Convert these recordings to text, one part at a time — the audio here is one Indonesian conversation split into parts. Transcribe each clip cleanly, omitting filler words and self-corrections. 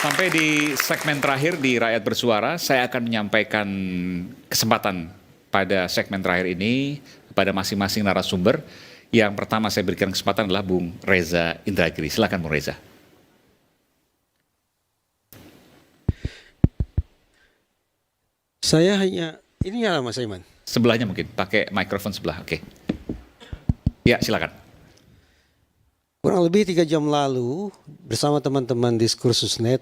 Sampai di segmen terakhir di Rakyat Bersuara, saya akan menyampaikan kesempatan pada segmen terakhir ini kepada masing-masing narasumber. Yang pertama saya berikan kesempatan adalah Bung Reza Indragiri. Silakan Bung Reza. Saya hanya, ini ya Mas Aiman. Sebelahnya mungkin, pakai mikrofon sebelah, oke. Ya, silakan. Kurang lebih 3 jam lalu bersama teman-teman Diskursus.net,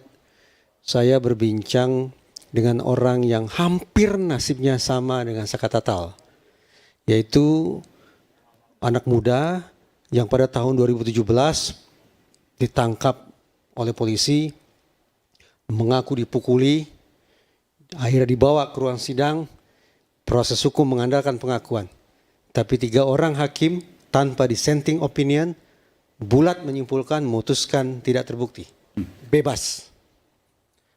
saya berbincang dengan orang yang hampir nasibnya sama dengan Saka Tatal, yaitu anak muda yang pada tahun 2017 ditangkap oleh polisi, mengaku dipukuli, akhirnya dibawa ke ruang sidang, proses hukum mengandalkan pengakuan. Tapi 3 orang hakim tanpa dissenting opinion bulat menyimpulkan, memutuskan tidak terbukti. Bebas.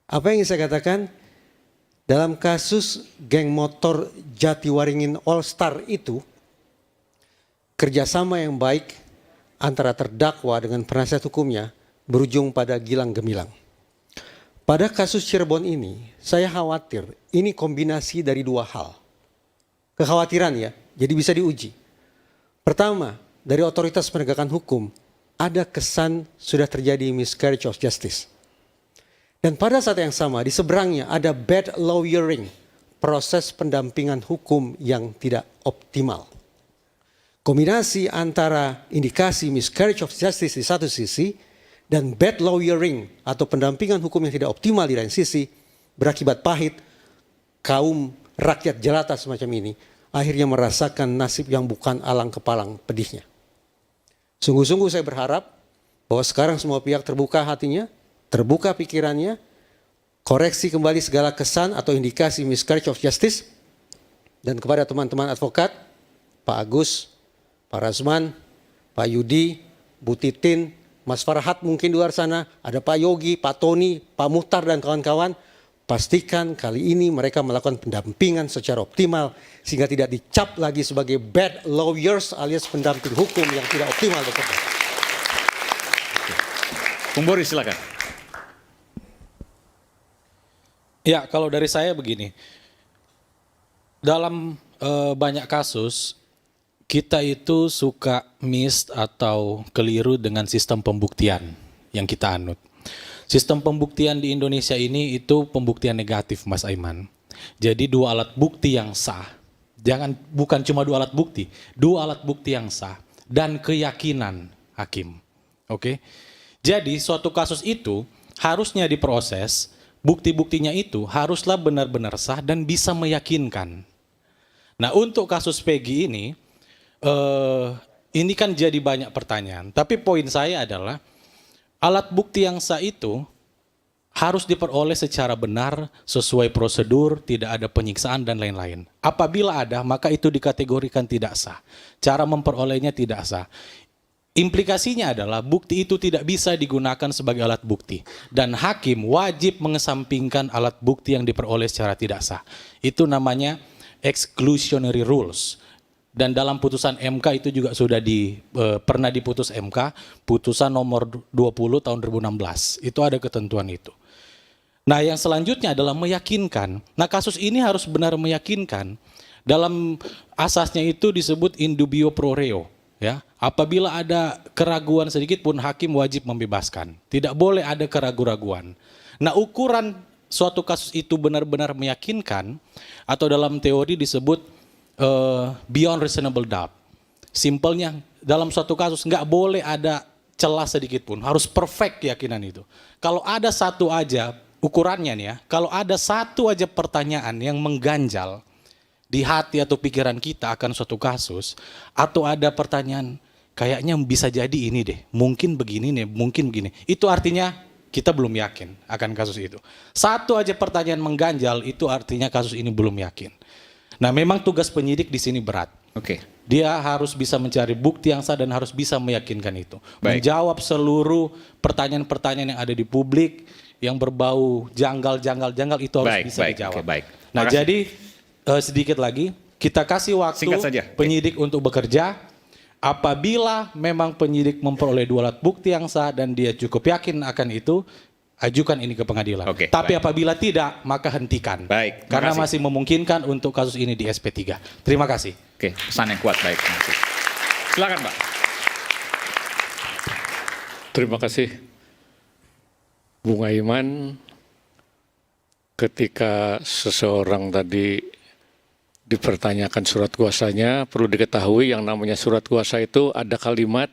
Apa yang ingin saya katakan? Dalam kasus geng motor Jatiwaringin All Star itu, kerjasama yang baik antara terdakwa dengan penasihat hukumnya berujung pada gilang gemilang. Pada kasus Cirebon ini, saya khawatir ini kombinasi dari 2 hal. Kekhawatiran ya, jadi bisa diuji. Pertama, dari otoritas penegakan hukum, ada kesan sudah terjadi miscarriage of justice. Dan pada saat yang sama, di seberangnya ada bad lawyering, proses pendampingan hukum yang tidak optimal. Kombinasi antara indikasi miscarriage of justice di satu sisi dan bad lawyering atau pendampingan hukum yang tidak optimal di lain sisi berakibat pahit. Kaum rakyat jelata semacam ini akhirnya merasakan nasib yang bukan alang kepalang pedihnya. Sungguh-sungguh saya berharap bahwa sekarang semua pihak terbuka hatinya, terbuka pikirannya, koreksi kembali segala kesan atau indikasi miscarriage of justice, dan kepada teman-teman advokat, Pak Agus, Pak Razman, Pak Yudi, Bu Titin, Mas Farhat mungkin di luar sana, ada Pak Yogi, Pak Tony, Pak Muhtar dan kawan-kawan, pastikan kali ini mereka melakukan pendampingan secara optimal sehingga tidak dicap lagi sebagai bad lawyers alias pendamping hukum yang tidak optimal bekerja. Bung Boris, silakan. Ya, kalau dari saya begini. Dalam banyak kasus kita itu suka miss atau keliru dengan sistem pembuktian yang kita anut. Sistem pembuktian di Indonesia ini itu pembuktian negatif, Mas Aiman. Jadi 2 alat bukti yang sah. Bukan cuma 2 alat bukti, 2 alat bukti yang sah dan keyakinan hakim. Oke. Jadi suatu kasus itu harusnya diproses, bukti-buktinya itu haruslah benar-benar sah dan bisa meyakinkan. Nah, untuk kasus Peggy ini kan jadi banyak pertanyaan. Tapi poin saya adalah alat bukti yang sah itu harus diperoleh secara benar, sesuai prosedur, tidak ada penyiksaan dan lain-lain. Apabila ada, maka itu dikategorikan tidak sah. Cara memperolehnya tidak sah. Implikasinya adalah bukti itu tidak bisa digunakan sebagai alat bukti. Dan hakim wajib mengesampingkan alat bukti yang diperoleh secara tidak sah. Itu namanya exclusionary rules. Dan dalam putusan MK itu juga sudah pernah diputus MK, putusan nomor 20 tahun 2016. Itu ada ketentuan itu. Nah, yang selanjutnya adalah meyakinkan. Nah, kasus ini harus benar meyakinkan. Dalam asasnya itu disebut in dubio pro reo. Ya, apabila ada keraguan sedikit pun hakim wajib membebaskan. Tidak boleh ada keraguan-raguan. Nah, ukuran suatu kasus itu benar-benar meyakinkan atau dalam teori disebut beyond reasonable doubt. Simpelnya dalam suatu kasus nggak boleh ada celah sedikit pun, harus perfect keyakinan itu. Kalau ada satu aja ukurannya nih ya, kalau ada satu aja pertanyaan yang mengganjal di hati atau pikiran kita akan suatu kasus, atau ada pertanyaan kayaknya bisa jadi ini deh, mungkin begini nih, mungkin begini, itu artinya kita belum yakin akan kasus itu. Satu aja pertanyaan mengganjal itu artinya kasus ini belum yakin. Nah, memang tugas penyidik di sini berat. Oke. Dia harus bisa mencari bukti yang sah dan harus bisa meyakinkan itu. Baik. Menjawab seluruh pertanyaan-pertanyaan yang ada di publik yang berbau janggal itu harus bisa dijawab. Oke, baik. Nah, Makasih. jadi sedikit lagi kita kasih waktu Singkat saja. penyidik untuk bekerja. Apabila memang penyidik memperoleh 2 alat bukti yang sah dan dia cukup yakin akan itu, ajukan ini ke pengadilan. Oke, Tapi baik. apabila tidak, maka hentikan. Baik, terima Karena kasih. masih memungkinkan untuk kasus ini di SP3. Terima kasih. Oke, pesan yang kuat, baik. Terima kasih. Silakan, Pak. Terima kasih, Bung Aiman. Ketika seseorang tadi dipertanyakan surat kuasanya, perlu diketahui yang namanya surat kuasa itu ada kalimat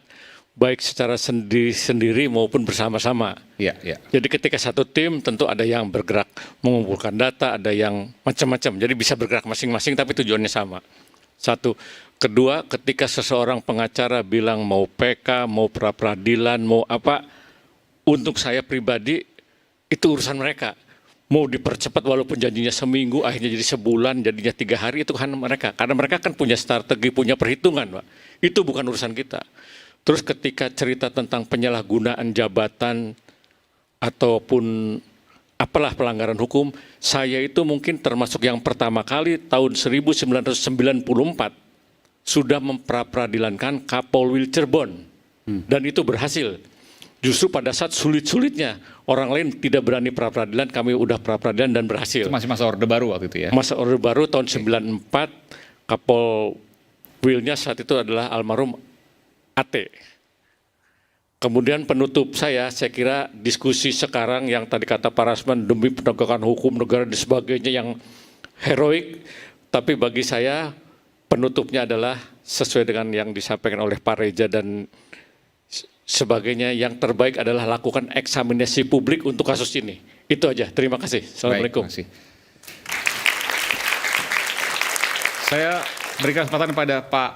baik secara sendiri-sendiri maupun bersama-sama. Iya, iya. Jadi ketika satu tim tentu ada yang bergerak mengumpulkan data, ada yang macam-macam. Jadi bisa bergerak masing-masing tapi tujuannya sama. Satu. Kedua, ketika seseorang pengacara bilang mau PK, mau pra-peradilan, mau apa, untuk saya pribadi itu urusan mereka. Mau dipercepat walaupun janjinya seminggu, akhirnya jadi sebulan, jadinya 3 hari, itu kan mereka. Karena mereka kan punya strategi, punya perhitungan, Pak. Itu bukan urusan kita. Terus ketika cerita tentang penyalahgunaan jabatan ataupun apalah pelanggaran hukum, saya itu mungkin termasuk yang pertama kali tahun 1994 sudah memperadilankan Kapolwil Cirebon. Dan itu berhasil. Justru pada saat sulit-sulitnya, orang lain tidak berani pra-peradilan, kami udah pra-peradilan dan berhasil. Itu masih masa Orde Baru waktu itu ya? Masa Orde Baru tahun 94, Kapolwilnya saat itu adalah almarhum AT. Kemudian penutup saya kira diskusi sekarang yang tadi kata Pak Rasman demi penegakan hukum negara dan sebagainya yang heroik, tapi bagi saya penutupnya adalah sesuai dengan yang disampaikan oleh Pak Reza dan sebagainya, yang terbaik adalah lakukan eksaminasi publik untuk kasus ini. Itu aja, terima kasih. Assalamualaikum. Baik, terima kasih. Saya berikan kesempatan kepada Pak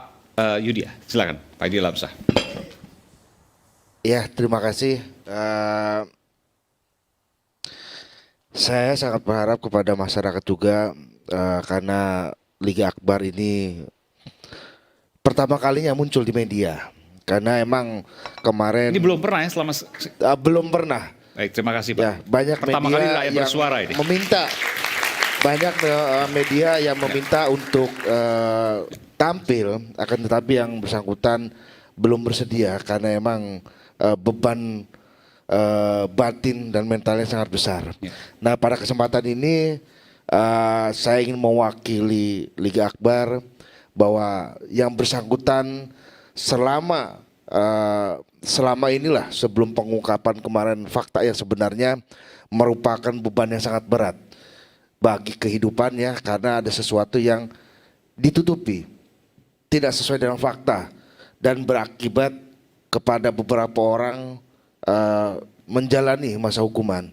Yudi. Silakan, Pak Yudi Lamsah. Ya, terima kasih. Saya sangat berharap kepada masyarakat juga karena Liga Akbar ini pertama kalinya muncul di media. Karena emang kemarin Ini belum pernah ya selama... belum pernah. Baik, terima kasih Pak. Ya, banyak Pertama media kali rakyat yang bersuara ini. meminta, banyak media yang meminta untuk tampil, akan tetapi yang bersangkutan belum bersedia karena emang beban batin dan mentalnya sangat besar. Ya. Nah, pada kesempatan ini saya ingin mewakili Liga Akbar bahwa yang bersangkutan selama inilah sebelum pengungkapan kemarin fakta yang sebenarnya merupakan beban yang sangat berat bagi kehidupannya karena ada sesuatu yang ditutupi, tidak sesuai dengan fakta dan berakibat kepada beberapa orang menjalani masa hukuman.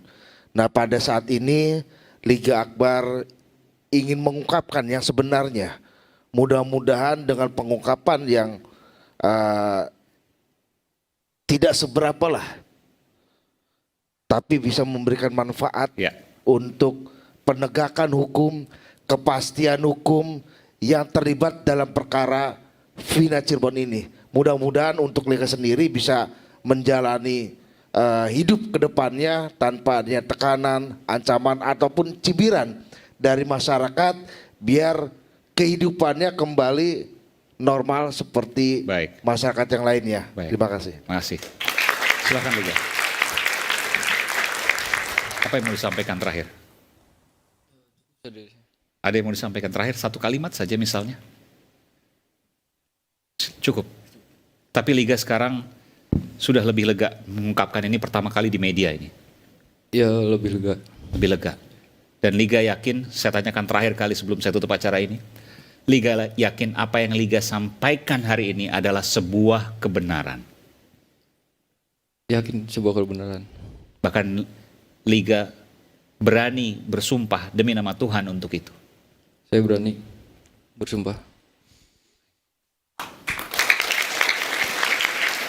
Nah, pada saat ini Liga Akbar ingin mengungkapkan yang sebenarnya. Mudah-mudahan dengan pengungkapan yang tidak seberapa lah, tapi bisa memberikan manfaat Ya. untuk penegakan hukum, kepastian hukum yang terlibat dalam perkara Vina Cirebon ini. Mudah-mudahan untuk Liga sendiri bisa menjalani hidup ke depannya tanpa adanya tekanan, ancaman ataupun cibiran dari masyarakat, biar kehidupannya kembali normal seperti Baik. masyarakat yang lainnya. Baik. Terima kasih. Terima kasih. Silakan Liga. Apa yang mau disampaikan terakhir? Ada yang mau disampaikan terakhir? Satu kalimat saja misalnya. Cukup. Tapi Liga sekarang sudah lebih lega mengungkapkan ini pertama kali di media ini. Ya, lebih lega. Lebih lega. Dan Liga yakin, saya tanyakan terakhir kali sebelum saya tutup acara ini. Liga yakin apa yang Liga sampaikan hari ini adalah sebuah kebenaran. Yakin sebuah kebenaran. Bahkan Liga berani bersumpah demi nama Tuhan untuk itu. Saya berani bersumpah.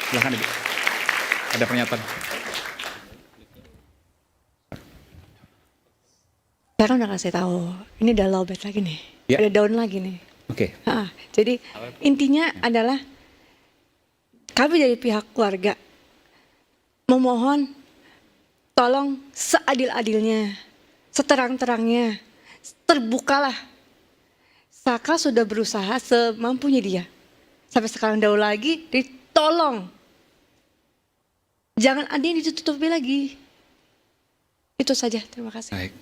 Silahkan Ibu. Ada pernyataan. Saya kan udah kasih tahu, ini udah lowbat lagi nih, Ya. ada daun lagi nih. Oke. Jadi intinya adalah kami dari pihak keluarga memohon tolong seadil-adilnya, seterang-terangnya, terbukalah. Saka sudah berusaha semampunya dia. Sampai sekarang jauh lagi, ditolong. Jangan ada yang ditutupi lagi. Itu saja, terima kasih. Baik.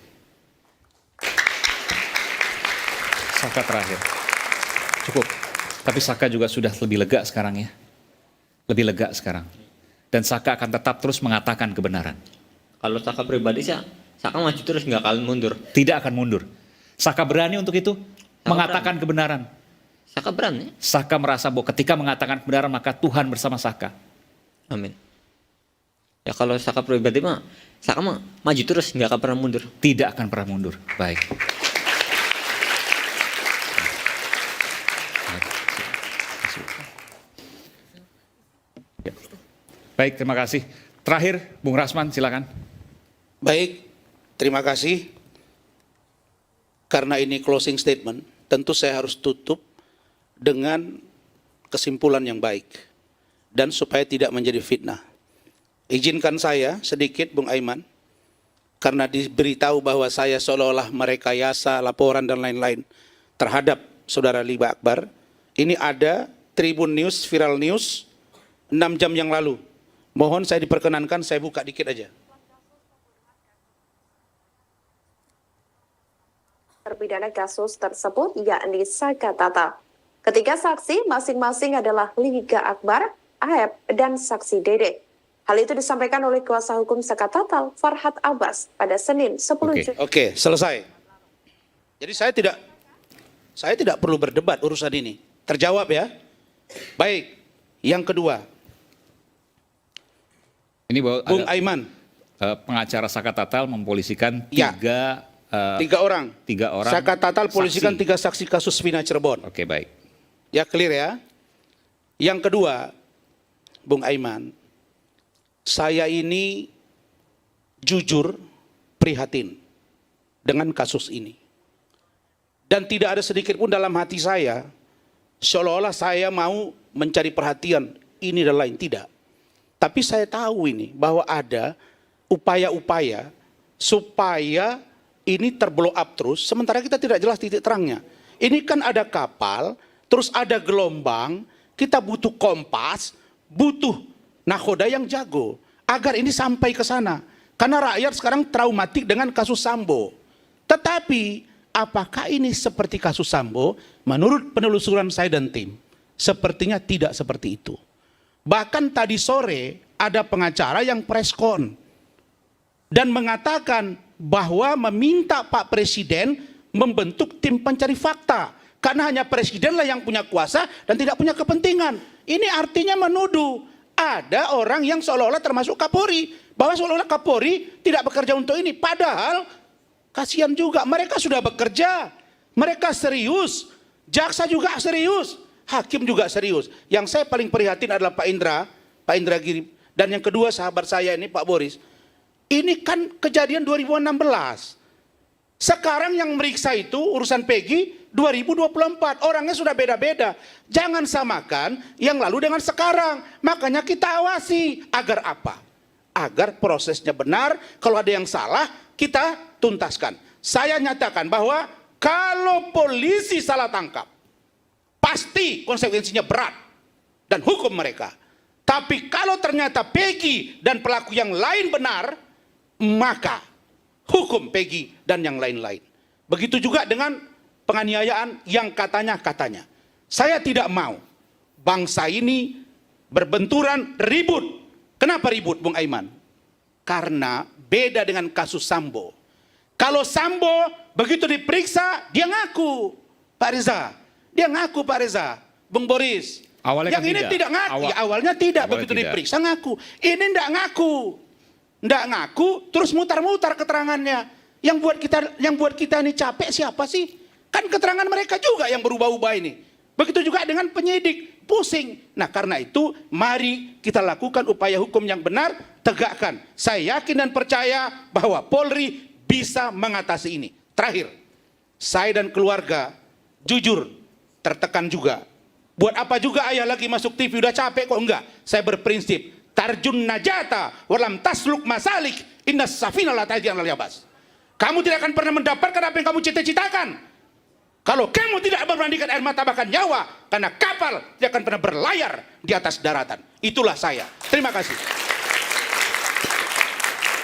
Saka terakhir. Cukup. Tapi Saka juga sudah lebih lega sekarang ya. Lebih lega sekarang. Dan Saka akan tetap terus mengatakan kebenaran. Kalau Saka pribadi sih, Saka maju terus nggak akan mundur. Tidak akan mundur. Saka berani untuk itu. Mengatakan kebenaran. Saka berani. Saka merasa bahwa ketika mengatakan kebenaran maka Tuhan bersama Saka. Amin. Ya kalau Saka pribadi mah, Saka mah maju terus nggak akan pernah mundur. Tidak akan pernah mundur. Baik. Ya. Baik, terima kasih. Terakhir, Bung Rasman, silakan. Baik, terima kasih. Karena ini closing statement, tentu saya harus tutup dengan kesimpulan yang baik. Dan supaya tidak menjadi fitnah. Izinkan saya sedikit, Bung Aiman, karena diberitahu bahwa saya seolah-olah merekayasa laporan dan lain-lain terhadap Saudara Liga Akbar. Ini ada Tribun News, Viral News, 6 jam yang lalu. Mohon saya diperkenankan, saya buka dikit aja. Terpidana kasus tersebut yakni Saka Tatal. Ketiga saksi masing-masing adalah Liga Akbar, AEP, dan saksi Dede. Hal itu disampaikan oleh kuasa hukum Saka Tatal, Farhad Abbas, pada Senin 10 Juni. Oke, selesai. Jadi saya tidak perlu berdebat urusan ini. Terjawab ya. Baik, yang kedua. Ini bahwa Bung ada, Aiman. Pengacara Saka Tatal mempolisikan Ya. tiga orang. Saka Tatal polisikan saksi. 3 saksi kasus Vina Cirebon. Oke, baik. Ya, clear ya. Yang kedua, Bung Aiman, saya ini jujur prihatin dengan kasus ini. Dan tidak ada sedikit pun dalam hati saya, seolah-olah saya mau mencari perhatian ini dan lain, tidak. Tapi saya tahu ini, bahwa ada upaya-upaya supaya ini terblow up terus, sementara kita tidak jelas titik terangnya. Ini kan ada kapal, terus ada gelombang, kita butuh kompas, butuh nakoda yang jago, agar ini sampai ke sana. Karena rakyat sekarang traumatik dengan kasus Sambo. Tetapi, apakah ini seperti kasus Sambo? Menurut penelusuran saya dan tim, sepertinya tidak seperti itu. Bahkan tadi sore, ada pengacara yang preskon, dan mengatakan bahwa meminta Pak Presiden membentuk tim pencari fakta. Karena hanya Presidenlah yang punya kuasa dan tidak punya kepentingan. Ini artinya menuduh ada orang yang seolah-olah termasuk Kapolri. Bahwa seolah-olah Kapolri tidak bekerja untuk ini. Padahal kasihan juga, mereka sudah bekerja. Mereka serius. Jaksa juga serius. Hakim juga serius. Yang saya paling prihatin adalah Pak Indra Giri. Dan yang kedua sahabat saya ini Pak Boris. Ini kan kejadian 2016. Sekarang yang meriksa itu urusan Peggy 2024. Orangnya sudah beda-beda. Jangan samakan yang lalu dengan sekarang. Makanya kita awasi. Agar apa? Agar prosesnya benar. Kalau ada yang salah, kita tuntaskan. Saya nyatakan bahwa kalau polisi salah tangkap, pasti konsekuensinya berat. Dan hukum mereka. Tapi kalau ternyata Peggy dan pelaku yang lain benar, maka hukum Peggy dan yang lain-lain. Begitu juga dengan penganiayaan yang katanya. Saya tidak mau bangsa ini berbenturan, ribut. Kenapa ribut, Bung Aiman? Karena beda dengan kasus Sambo. Kalau Sambo begitu diperiksa, dia ngaku, Pak Reza. Dia ngaku, Pak Reza. Bung Boris. Awalnya yang kan ini tidak ngaku. Awalnya Awalnya tidak, begitu tidak. diperiksa ngaku. Ini tidak ngaku. Nggak ngaku, terus mutar-mutar keterangannya. Yang buat kita ini capek siapa sih? Kan keterangan mereka juga yang berubah-ubah ini. Begitu juga dengan penyidik, pusing. Nah karena itu, mari kita lakukan upaya hukum yang benar, tegakkan. Saya yakin dan percaya bahwa Polri bisa mengatasi ini. Terakhir, saya dan keluarga jujur tertekan juga. Buat apa juga ayah lagi masuk TV, udah capek kok enggak? Saya berprinsip, tarjun najata walam tasluk masalik inna safina la tajriyan al yabas. Kamu tidak akan pernah mendapatkan apa yang kamu cita-citakan kalau kamu tidak memberanikan air mata bahkan nyawa, karena kapal tidak akan pernah berlayar di atas daratan. Itulah saya. Terima kasih.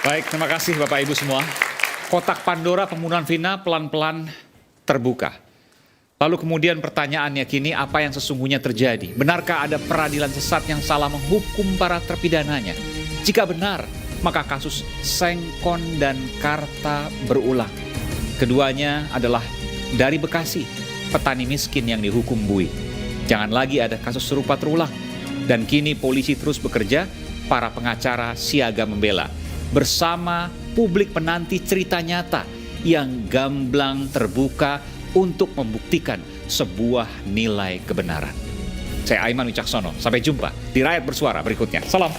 Baik, terima kasih Bapak Ibu semua. Kotak Pandora pembunuhan Vina pelan-pelan terbuka. Lalu kemudian pertanyaannya kini, apa yang sesungguhnya terjadi? Benarkah ada peradilan sesat yang salah menghukum para terpidananya? Jika benar, maka kasus Sengkon dan Karta berulang. Keduanya adalah dari Bekasi, petani miskin yang dihukum bui. Jangan lagi ada kasus serupa terulang. Dan kini polisi terus bekerja, para pengacara siaga membela. Bersama publik menanti cerita nyata yang gamblang terbuka untuk membuktikan sebuah nilai kebenaran. Saya Aiman Wicaksono, sampai jumpa di Rakyat Bersuara berikutnya. Salam.